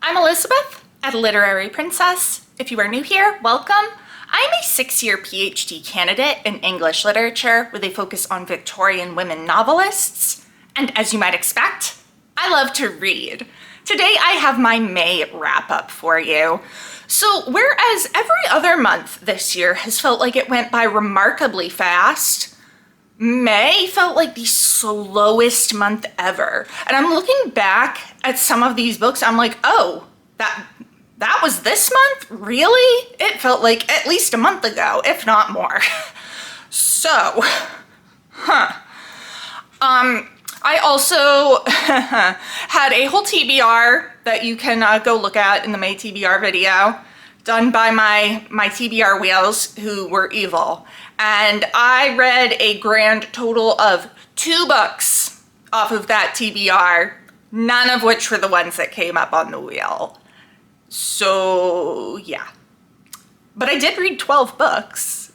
I'm Elizabeth at Literary Princess. If you are new here, welcome. I'm a 6-year PhD candidate in English literature with a focus on Victorian women novelists. And as you might expect, I love to read. Today I have my May wrap-up for you. So whereas every other month this year has felt like it went by remarkably fast, May felt like the slowest month ever. And I'm looking back at some of these books, I'm like, oh, that was this month? Really? It felt like at least a month ago, if not more. So, I also had a whole TBR that you can go look at in the May TBR video, done by my TBR wheels who were evil. And I read a grand total of 2 books off of that TBR, none of which were the ones that came up on the wheel. So yeah, but I did read 12 books.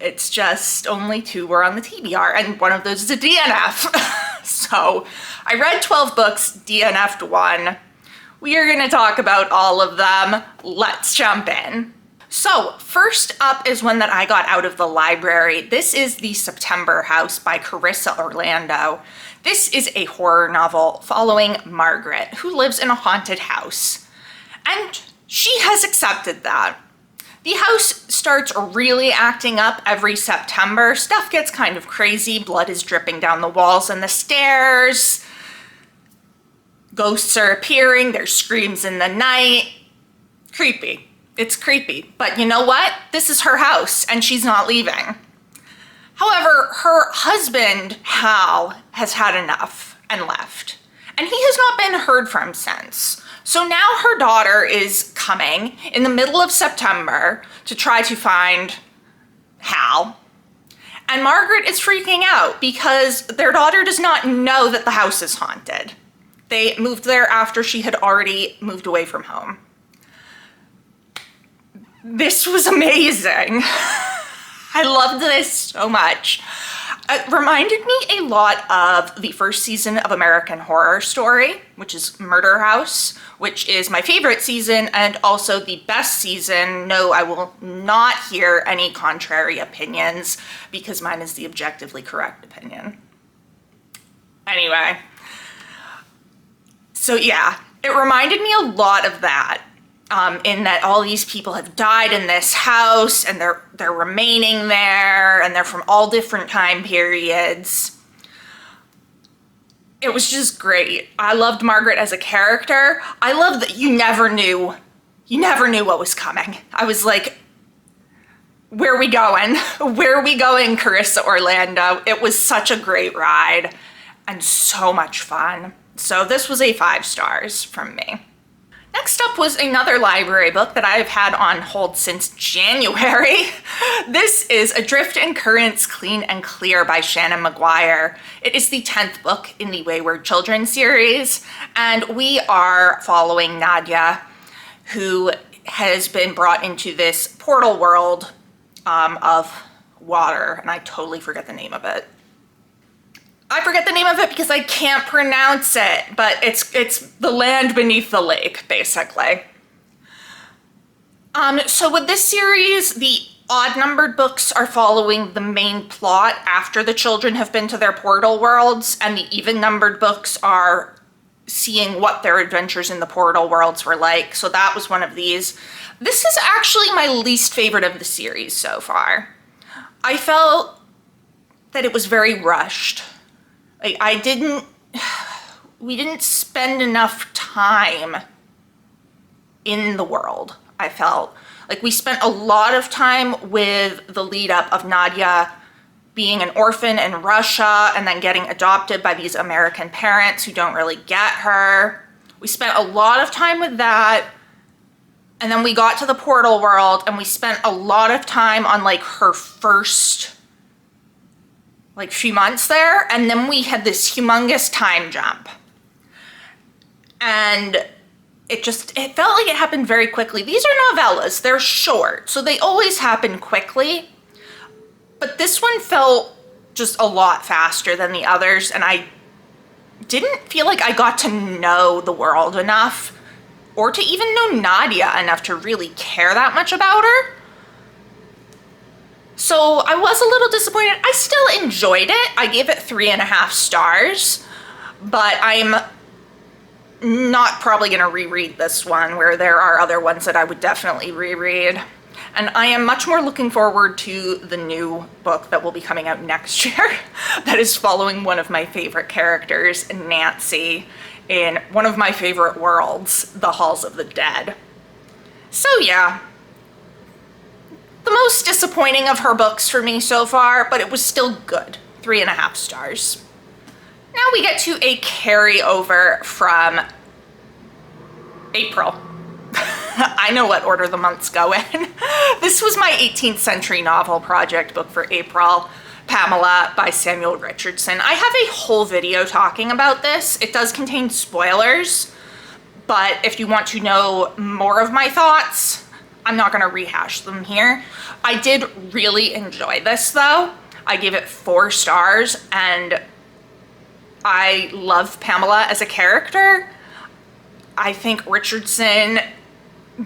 It's just only 2 were on the TBR, and one of those is a DNF. So I read 12 books, DNF'd 1. We are going to talk about all of them. Let's jump in. So first up is one that I got out of the library. This is The September House by Carissa Orlando. This is a horror novel following Margaret, who lives in a haunted house. And she has accepted that. The house starts really acting up every September. Stuff gets kind of crazy. Blood is dripping down the walls and the stairs. Ghosts are appearing. There's screams in the night. Creepy. It's creepy. But you know what? This is her house and she's not leaving. However, her husband, Hal, has had enough and left. And he has not been heard from since. So now her daughter is coming in the middle of September to try to find Hal. And Margaret is freaking out because their daughter does not know that the house is haunted. They moved there after she had already moved away from home. This was amazing. I loved this so much. It reminded me a lot of the first season of American Horror Story, which is Murder House, which is my favorite season and also the best season. No, I will not hear any contrary opinions because mine is the objectively correct opinion. Anyway, so yeah, it reminded me a lot of that. In that all these people have died in this house and they're remaining there and they're from all different time periods. It was just great. I loved Margaret as a character. I love that you never knew what was coming. I was like, where are we going? Where are we going, Carissa Orlando? It was such a great ride and so much fun. So this was a 5 stars from me. Next up was another library book that I've had on hold since January. This is Adrift and Currents Clean and Clear by Shannon Maguire. It is the 10th book in the Wayward Children series, and we are following Nadia, who has been brought into this portal world of water, and I totally forget the name of it. I forget the name of it because I can't pronounce it, but it's the land beneath the lake, basically. So with this series, the odd-numbered books are following the main plot after the children have been to their portal worlds, and the even-numbered books are seeing what their adventures in the portal worlds were like. So that was one of these. This is actually my least favorite of the series so far. I felt that it was very rushed. Like, we didn't spend enough time in the world, I felt. Like, we spent a lot of time with the lead up of Nadia being an orphan in Russia and then getting adopted by these American parents who don't really get her. We spent a lot of time with that. And then we got to the portal world and we spent a lot of time on like her first few months there, and then we had this humongous time jump. And it felt like it happened very quickly. These are novellas, they're short, so they always happen quickly. But this one felt just a lot faster than the others, and I didn't feel like I got to know the world enough or to even know Nadia enough to really care that much about her. So I was a little disappointed. I still enjoyed it. I gave it 3.5 stars, but I'm not probably going to reread this one, where there are other ones that I would definitely reread. And I am much more looking forward to the new book that will be coming out next year that is following one of my favorite characters, Nancy, in one of my favorite worlds, the Halls of the Dead. So yeah, the most disappointing of her books for me so far, but it was still good. 3.5 stars. Now we get to a carryover from April. I know what order the months go in. This was my 18th century novel project book for April, Pamela by Samuel Richardson. I have a whole video talking about this. It does contain spoilers, but if you want to know more of my thoughts, I'm not going to rehash them here. I did really enjoy this though. I gave it 4 stars, and I love Pamela as a character. I think Richardson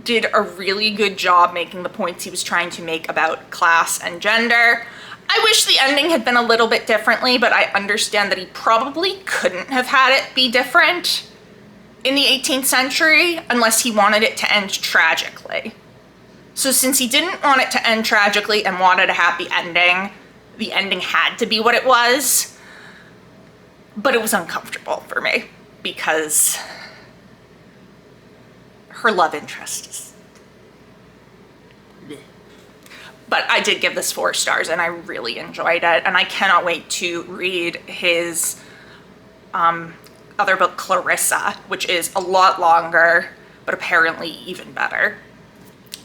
did a really good job making the points he was trying to make about class and gender. I wish the ending had been a little bit differently, but I understand that he probably couldn't have had it be different in the 18th century unless he wanted it to end tragically. So since he didn't want it to end tragically and wanted a happy ending, the ending had to be what it was. But it was uncomfortable for me because her love interest is... But I did give this 4 stars and I really enjoyed it, and I cannot wait to read his other book, Clarissa, which is a lot longer, but apparently even better.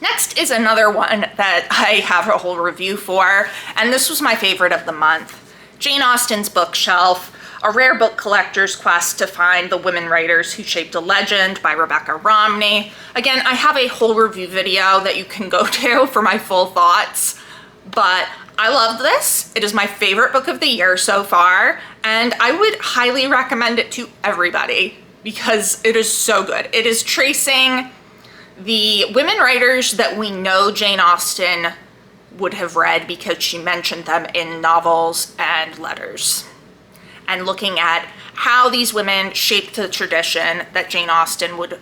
Next is another one that I have a whole review for, and this was my favorite of the month. Jane Austen's Bookshelf, a rare book collector's quest to find the women writers who shaped a legend by Rebecca Romney. Again, I have a whole review video that you can go to for my full thoughts, but I loved this. It is my favorite book of the year so far, and I would highly recommend it to everybody because it is so good. It is tracing the women writers that we know Jane Austen would have read because she mentioned them in novels and letters, and looking at how these women shaped the tradition that Jane Austen would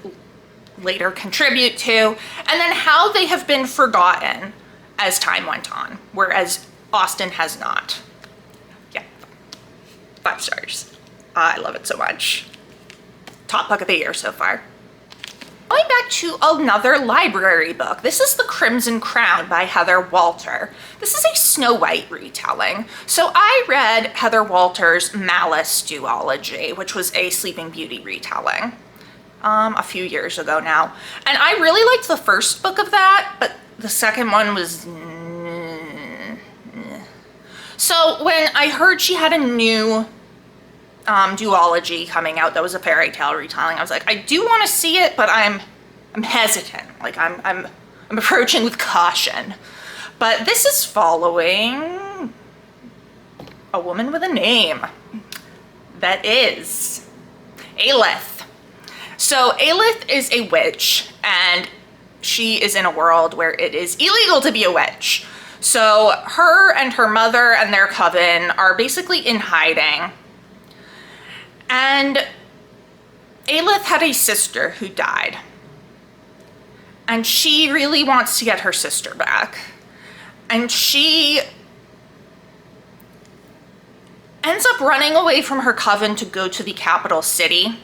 later contribute to, and then how they have been forgotten as time went on, whereas Austen has not. Yeah, 5 stars. I love it so much. Top book of the year so far. Going back to another library book. This is The Crimson Crown by Heather Walter. This is a Snow White retelling. So I read Heather Walter's Malice duology, which was a Sleeping Beauty retelling a few years ago now. And I really liked the first book of that, but the second one was... So when I heard she had a new duology coming out that was a fairy tale retelling, I was like, I do want to see it, but I'm hesitant. Like I'm approaching with caution. But this is following a woman with a name that is Aelith. So Aelith is a witch, and she is in a world where it is illegal to be a witch. So her and her mother and their coven are basically in hiding. And Aelith had a sister who died, and she really wants to get her sister back. And she ends up running away from her coven to go to the capital city.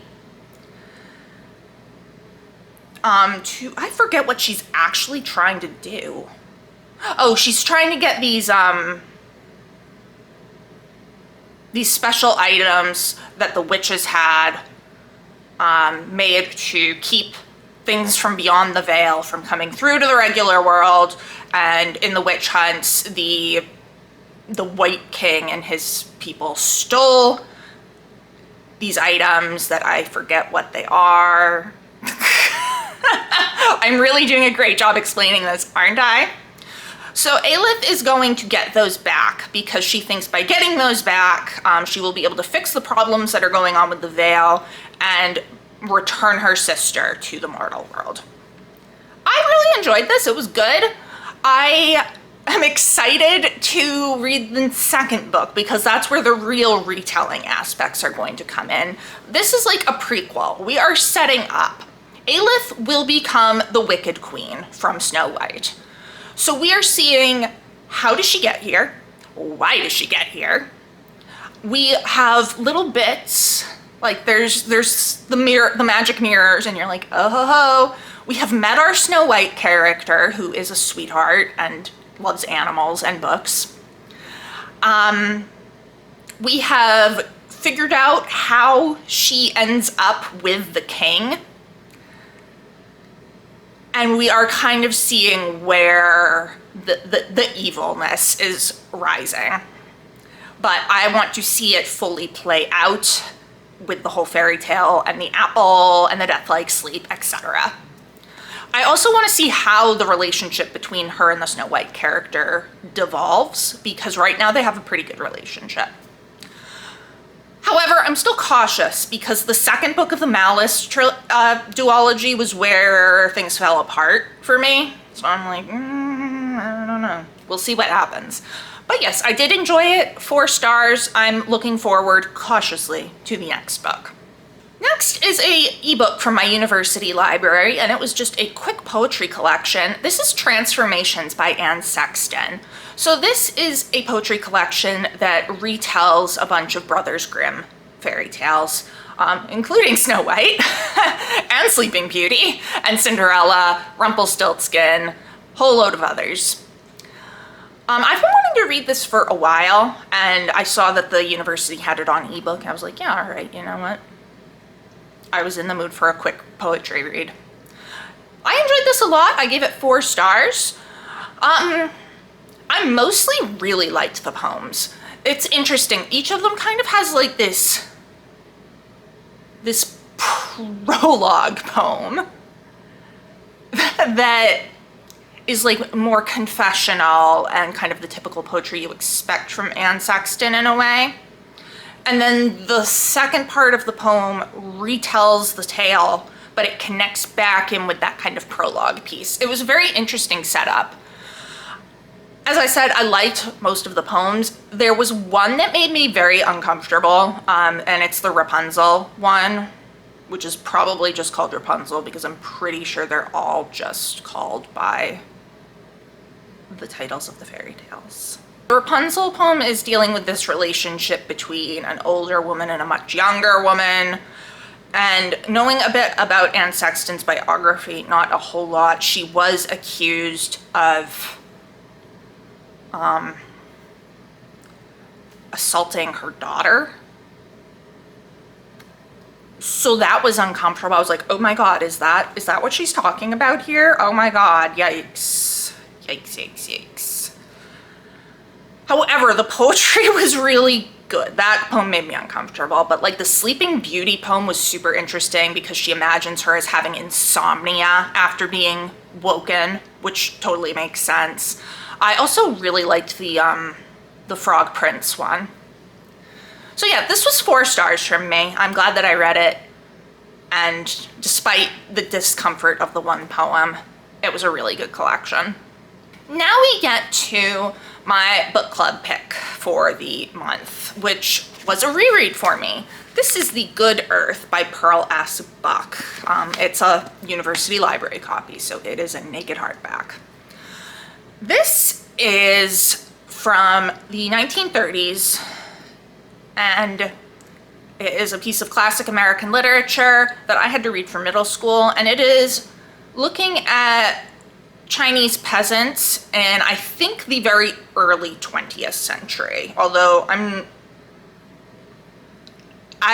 I forget what she's actually trying to do. Oh, she's trying to get these special items that the witches had made to keep things from beyond the veil from coming through to the regular world. And in the witch hunts, the White King and his people stole these items that I forget what they are. I'm really doing a great job explaining this, aren't I? So Aelith is going to get those back because she thinks by getting those back, she will be able to fix the problems that are going on with the Veil and return her sister to the mortal world. I really enjoyed this. It was good. I am excited to read the second book because that's where the real retelling aspects are going to come in. This is like a prequel. We are setting up. Aelith will become the Wicked Queen from Snow White. So we are seeing, how does she get here? Why does she get here? We have little bits, like there's the magic mirrors, and you're like, oh ho ho. We have met our Snow White character, who is a sweetheart and loves animals and books. We have figured out how she ends up with the king. And we are kind of seeing where the evilness is rising. But I want to see it fully play out with the whole fairy tale and the apple and the death-like sleep, etc. I also want to see how the relationship between her and the Snow White character devolves, because right now they have a pretty good relationship. However, I'm still cautious because the second book of the Malice duology was where things fell apart for me. So I'm like, I don't know. We'll see what happens. But yes, I did enjoy it. 4 stars. I'm looking forward cautiously to the next book. Next is a ebook from my university library, and it was just a quick poetry collection. This is Transformations by Anne Sexton. So this is a poetry collection that retells a bunch of Brothers Grimm fairy tales, including Snow White and Sleeping Beauty and Cinderella, Rumpelstiltskin, whole load of others. I've been wanting to read this for a while, and I saw that the university had it on ebook, and I was like, yeah, all right, you know what? I was in the mood for a quick poetry read. I enjoyed this a lot. I gave it 4 stars. I mostly really liked the poems. It's interesting. Each of them kind of has like this prologue poem that is like more confessional and kind of the typical poetry you expect from Anne Sexton in a way. And then the second part of the poem retells the tale, but it connects back in with that kind of prologue piece. It was a very interesting setup. As I said, I liked most of the poems. There was one that made me very uncomfortable, and it's the Rapunzel one, which is probably just called Rapunzel because I'm pretty sure they're all just called by the titles of the fairy tales. The Rapunzel poem is dealing with this relationship between an older woman and a much younger woman. And knowing a bit about Anne Sexton's biography, not a whole lot, she was accused of assaulting her daughter. So that was uncomfortable. I was like, oh my God, is that what she's talking about here? Oh my God, yikes, yikes, yikes, yikes. However, the poetry was really good. That poem made me uncomfortable, but like the Sleeping Beauty poem was super interesting because she imagines her as having insomnia after being woken, which totally makes sense. I also really liked the Frog Prince one. So yeah, this was 4 stars from me. I'm glad that I read it, and despite the discomfort of the one poem, it was a really good collection. Now we get to my book club pick for the month, which was a reread for me. This is The Good Earth by Pearl S. Buck. It's a university library copy, so it is a naked hardback. This is from the 1930s, and it is a piece of classic American literature that I had to read for middle school, and it is looking at Chinese peasants in, I think, the very early 20th century. Although I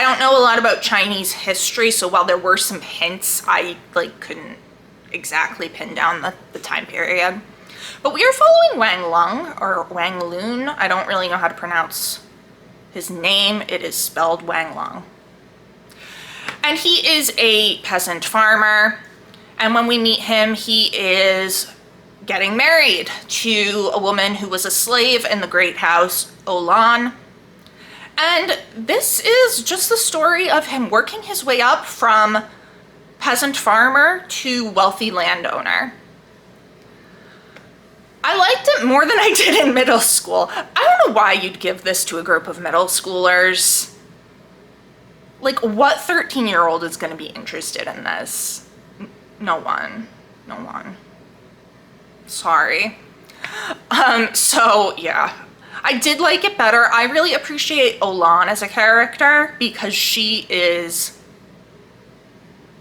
don't know a lot about Chinese history, so while there were some hints, I couldn't exactly pin down the time period. But we are following Wang Lung, or Wang Lun. I don't really know how to pronounce his name. It is spelled Wang Lung. And he is a peasant farmer. And when we meet him, he is getting married to a woman who was a slave in the great house Olan. And this is just the story of him working his way up from peasant farmer to wealthy landowner. I liked it more than I did in middle school. I don't know why you'd give this to a group of middle schoolers. Like, what 13-year-old is going to be interested in this? No one. No one. Sorry. So, yeah. I did like it better. I really appreciate Olan as a character because she is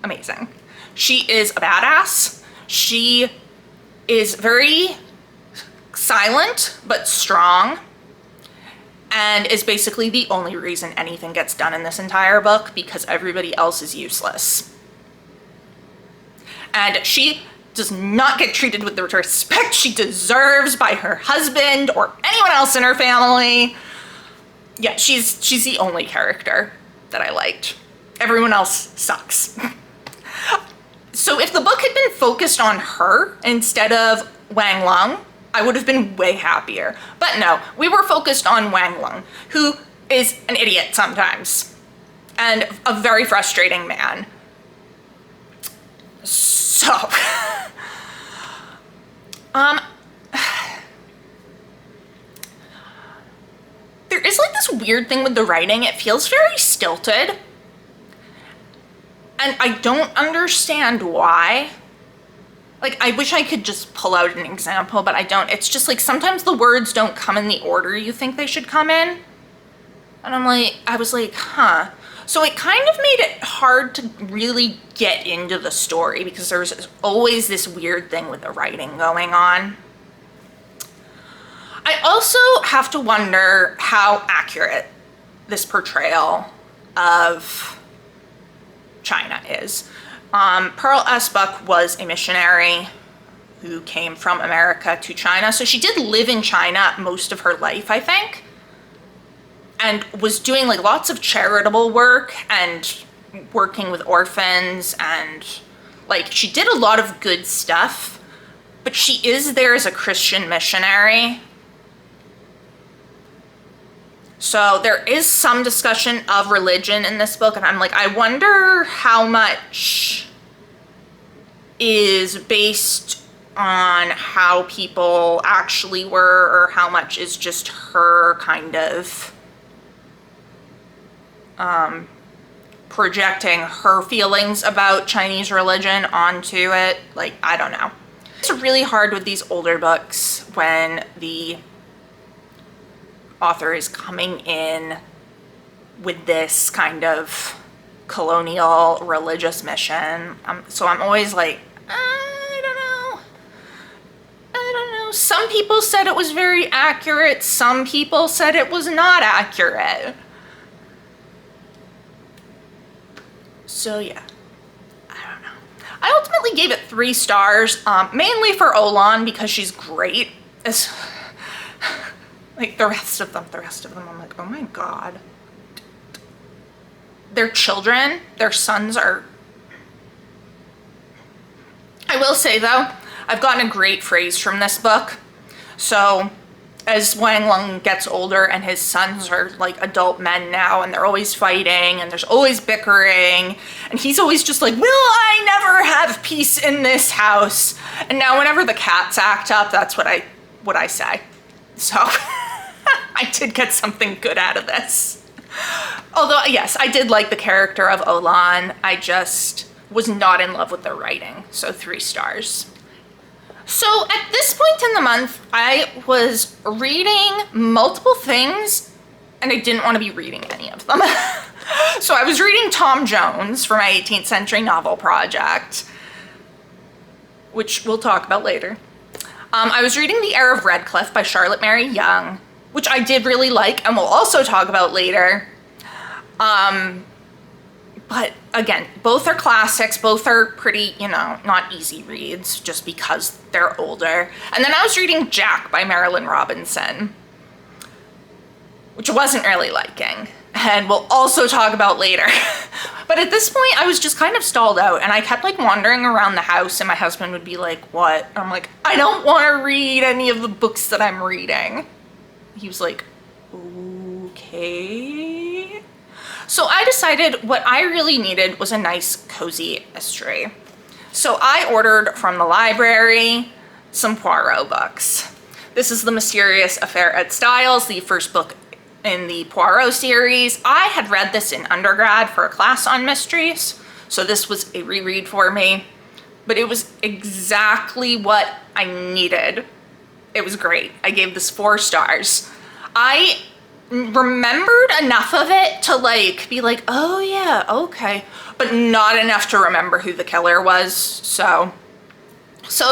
amazing. She is a badass. She is very silent but strong, and is basically the only reason anything gets done in this entire book because everybody else is useless. And she does not get treated with the respect she deserves by her husband or anyone else in her family. Yeah, she's the only character that I liked. Everyone else sucks. So if the book had been focused on her instead of Wang Lung, I would have been way happier. But no, we were focused on Wang Lung, who is an idiot sometimes and a very frustrating man. So, there is like this weird thing with the writing. It feels very stilted. And I don't understand why. Like, I wish I could just pull out an example, but I don't. It's just like sometimes the words don't come in the order you think they should come in. And I was like, huh. So it kind of made it hard to really get into the story because there's always this weird thing with the writing going on. I also have to wonder how accurate this portrayal of China is. Pearl S. Buck was a missionary who came from America to China. So she did live in China most of her life, I think, and was doing like lots of charitable work and working with orphans, and like she did a lot of good stuff, but she is there as a Christian missionary. So there is some discussion of religion in this book, and I'm like, I wonder how much is based on how people actually were, or how much is just her kind of projecting her feelings about Chinese religion onto it. Like, I don't know. It's really hard with these older books when the author is coming in with this kind of colonial religious mission. So I'm always like, I don't know. Some people said it was very accurate. Some people said it was not accurate. So yeah, I don't know. I ultimately gave it 3 stars, mainly for Olan because she's great. Like the rest of them, I'm like, oh my God. Their children, their sons are... I will say though, I've gotten a great phrase from this book. So as Wang Lung gets older and his sons are like adult men now and they're always fighting and there's always bickering and he's always just like, will I never have peace in this house? And now whenever the cats act up, that's what I say. So I did get something good out of this. Although, yes, I did like the character of Olan. I just was not in love with the writing. So 3 stars. So at this point in the month, I was reading multiple things and I didn't want to be reading any of them. So I was reading Tom Jones for my 18th century novel project, which we'll talk about later. I was reading The Heir of Redclyffe by Charlotte Mary Young, which I did really like and we'll also talk about later. But again, both are classics, both are pretty, not easy reads just because they're older. And then I was reading Jack by Marilynne Robinson, which I wasn't really liking. and we'll also talk about later. But at this point, I was just kind of stalled out, and I kept like wandering around the house, and my husband would be like, what? I'm like, I don't want to read any of the books that I'm reading. He was like, okay. So I decided what I really needed was a nice, cozy mystery. So I ordered from the library some Poirot books. This is The Mysterious Affair at Styles, the first book in the Poirot series. I had read this in undergrad for a class on mysteries, so this was a reread for me, but it was exactly what I needed. It was great. I gave this 4 stars. I remembered enough of it to like be like, oh yeah, okay, but not enough to remember who the killer was. So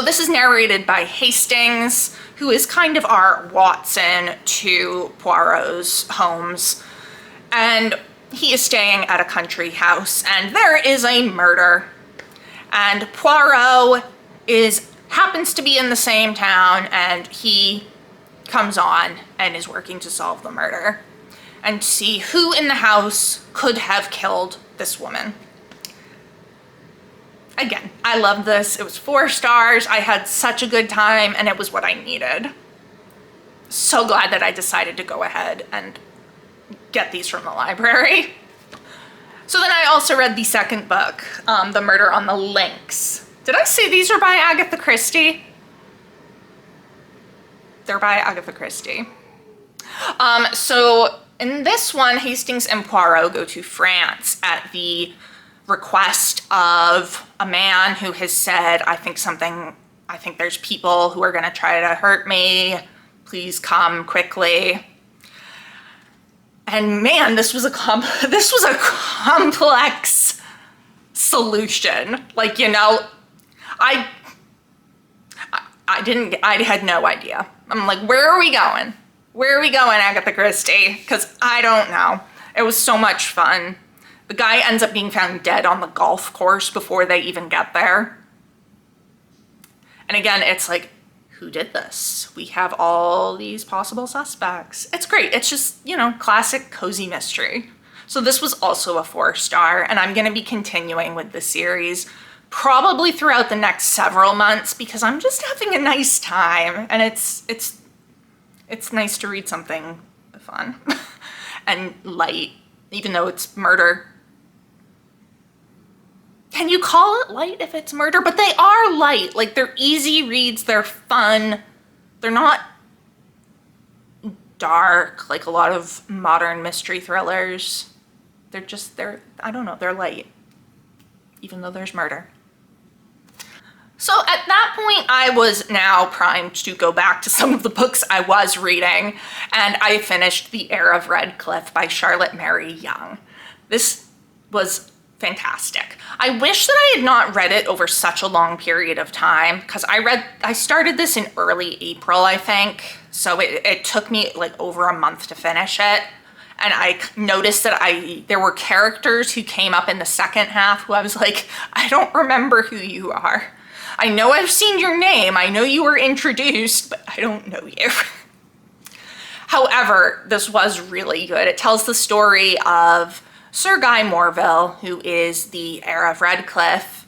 this is narrated by Hastings, who is kind of our Watson to Poirot's Holmes, and he is staying at a country house, and there is a murder, and Poirot happens to be in the same town, and he comes on and is working to solve the murder and see who in the house could have killed this woman. Again, I loved this. It was 4 stars. I had such a good time, and it was what I needed. So glad that I decided to go ahead and get these from the library. So then I also read the second book, The Murder on the Links. Did I say these are by Agatha Christie? They're by Agatha Christie. So in this one, Hastings and Poirot go to France at the request of a man who has said, I think there's people who are gonna try to hurt me. Please come quickly. And man, this was a complex solution. Like, you know, I had no idea. I'm like, where are we going? Where are we going, Agatha Christie? Because I don't know. It was so much fun. The guy ends up being found dead on the golf course before they even get there. And again, it's like, who did this? We have all these possible suspects. It's great. It's just, you know, classic cozy mystery. So this was also a 4-star, and I'm going to be continuing with the series probably throughout the next several months because I'm just having a nice time, and it's nice to read something fun and light, even though it's murder. Can you call it light if it's murder? But they are light. Like, they're easy reads, they're fun. They're not dark like a lot of modern mystery thrillers. I don't know, they're light, even though there's murder. So at that point, I was now primed to go back to some of the books I was reading, and I finished The Heir of Redclyffe by Charlotte Mary Young. This was fantastic. I wish that I had not read it over such a long period of time, because I started this in early April, I think, so it took me like over a month to finish it. And I noticed that there were characters who came up in the second half who I was like, I don't remember who you are. I know I've seen your name, I know you were introduced, but I don't know you. However, this was really good. It tells the story of Sir Guy Morville, who is the heir of Redclyffe.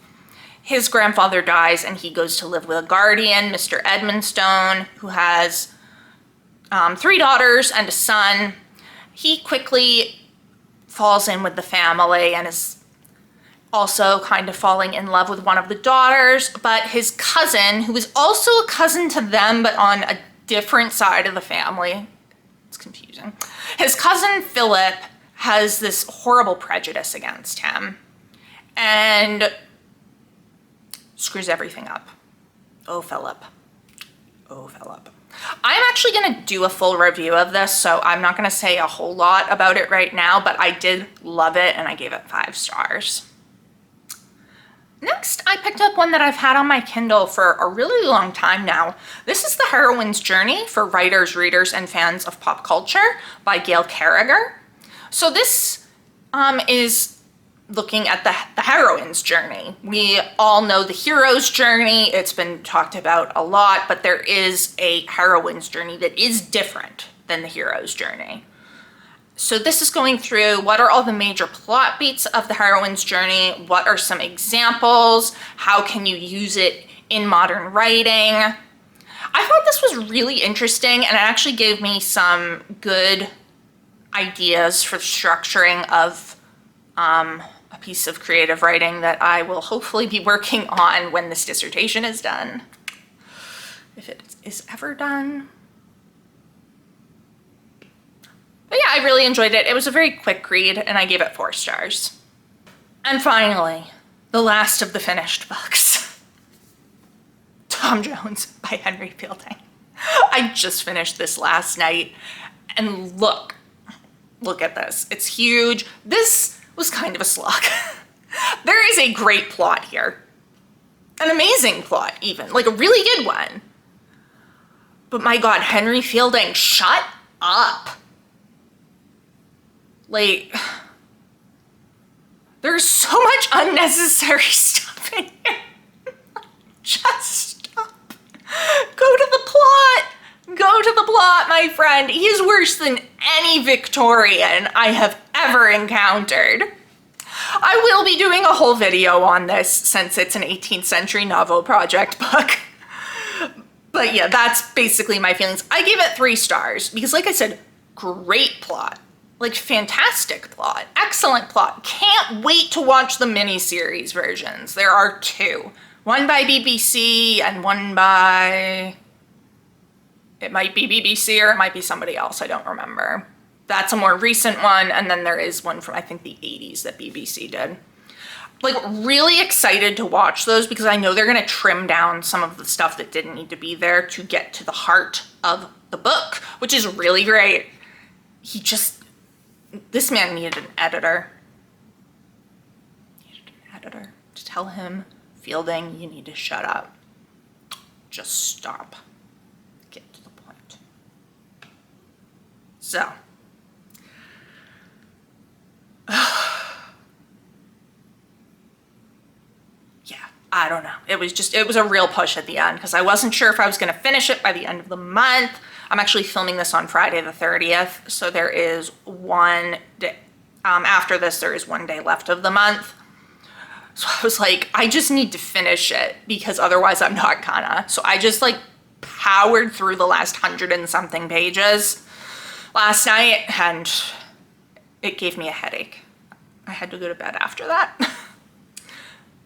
His grandfather dies and he goes to live with a guardian, Mr. Edmonstone, who has 3 daughters and a son. He quickly falls in with the family and is also kind of falling in love with one of the daughters, but his cousin, who is also a cousin to them but on a different side of the family, it's confusing. His cousin Philip has this horrible prejudice against him and screws everything up. Oh, Philip. Oh, Philip. I'm actually going to do a full review of this, so I'm not going to say a whole lot about it right now, but I did love it and I gave it 5 stars. Next, I picked up one that I've had on my Kindle for a really long time now. This is The Heroine's Journey for writers, readers, and fans of pop culture by Gail Carriger. So this is looking at the heroine's journey. We all know the hero's journey. It's been talked about a lot, but there is a heroine's journey that is different than the hero's journey. So this is going through what are all the major plot beats of the heroine's journey, what are some examples, how can you use it in modern writing. I thought this was really interesting, and it actually gave me some good ideas for structuring of a piece of creative writing that I will hopefully be working on when this dissertation is done, if it is ever done. But yeah, I really enjoyed it. It was a very quick read, and I gave it 4 stars. And finally, the last of the finished books. Tom Jones by Henry Fielding. I just finished this last night, and look at this. It's huge. This was kind of a slog. There is a great plot here. An amazing plot, even. Like a really good one. But my God, Henry Fielding, shut up. Like, there's so much unnecessary stuff in here. Just stop. Go to the plot. Go to the plot, my friend. He is worse than any Victorian I have ever encountered. I will be doing a whole video on this since it's an 18th century novel project book. But yeah, that's basically my feelings. I gave it 3 stars because, like I said, great plot. Like, fantastic plot, excellent plot. Can't wait to watch the miniseries versions. There are 2. One by BBC and one by, it might be BBC or it might be somebody else, I don't remember. That's a more recent one, and then there is one from, I think, the 80s that BBC did. Like, really excited to watch those because I know they're gonna trim down some of the stuff that didn't need to be there to get to the heart of the book, which is really great. This man needed an editor. To tell him, Fielding, you need to shut up. Just stop. Get to the point. So. Yeah, I don't know. It was a real push at the end because I wasn't sure if I was going to finish it by the end of the month. I'm actually filming this on Friday the 30th, so there is one day, after this, there is 1 day left of the month. So I was like, I just need to finish it because otherwise I'm not gonna. So I just like powered through the last 100 and something pages last night, and it gave me a headache. I had to go to bed after that.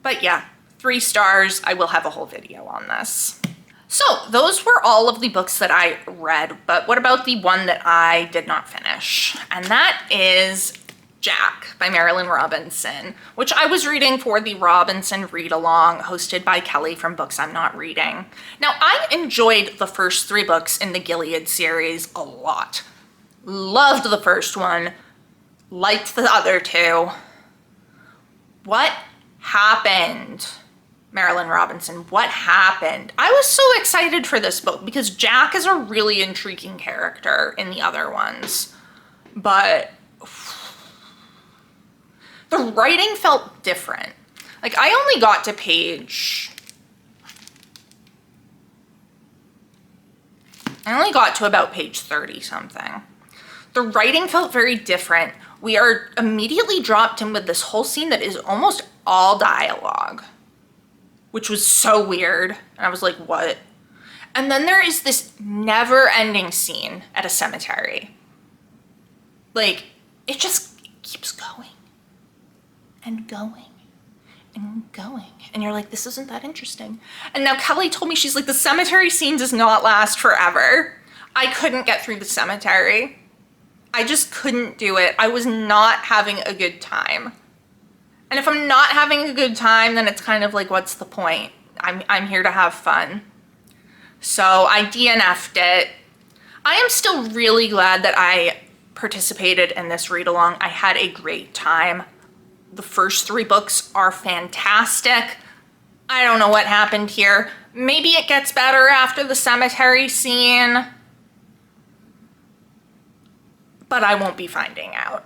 But yeah, 3 stars. I will have a whole video on this. So those were all of the books that I read, but what about the one that I did not finish? And that is Jack by Marilynne Robinson, which I was reading for the Robinson read-along hosted by Kelly from Books I'm Not Reading. Now, I enjoyed the first 3 books in the Gilead series a lot. Loved the first one, liked the other 2. What happened? Marilynne Robinson, what happened? I was so excited for this book because Jack is a really intriguing character in the other ones, but the writing felt different. Like, I only got to about page 30 something. The writing felt very different. We are immediately dropped in with this whole scene that is almost all dialogue, which was so weird. And I was like, what? And then there is this never-ending scene at a cemetery. Like, it just keeps going and going and going. And you're like, this isn't that interesting. And now Kelly told me, she's like, the cemetery scene does not last forever. I couldn't get through the cemetery. I just couldn't do it. I was not having a good time. And if I'm not having a good time, then it's kind of like, what's the point? I'm here to have fun. So I DNF'd it. I am still really glad that I participated in this read-along. I had a great time. The first 3 books are fantastic. I don't know what happened here. Maybe it gets better after the cemetery scene, but I won't be finding out.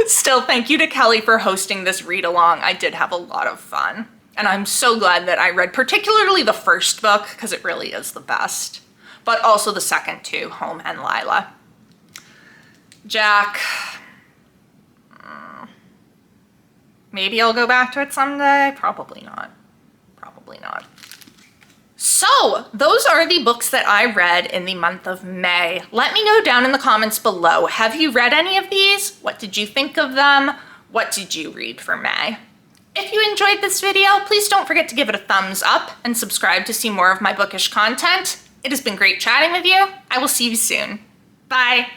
Still, thank you to Kelly for hosting this read-along. I did have a lot of fun. And I'm so glad that I read particularly the first book, because it really is the best. But also the second 2, Home and Lila. Jack. Maybe I'll go back to it someday. Probably not. Probably not. So, those are the books that I read in the month of May. Let me know down in the comments below. Have you read any of these? What did you think of them? What did you read for May? If you enjoyed this video, please don't forget to give it a thumbs up and subscribe to see more of my bookish content. It has been great chatting with you. I will see you soon. Bye.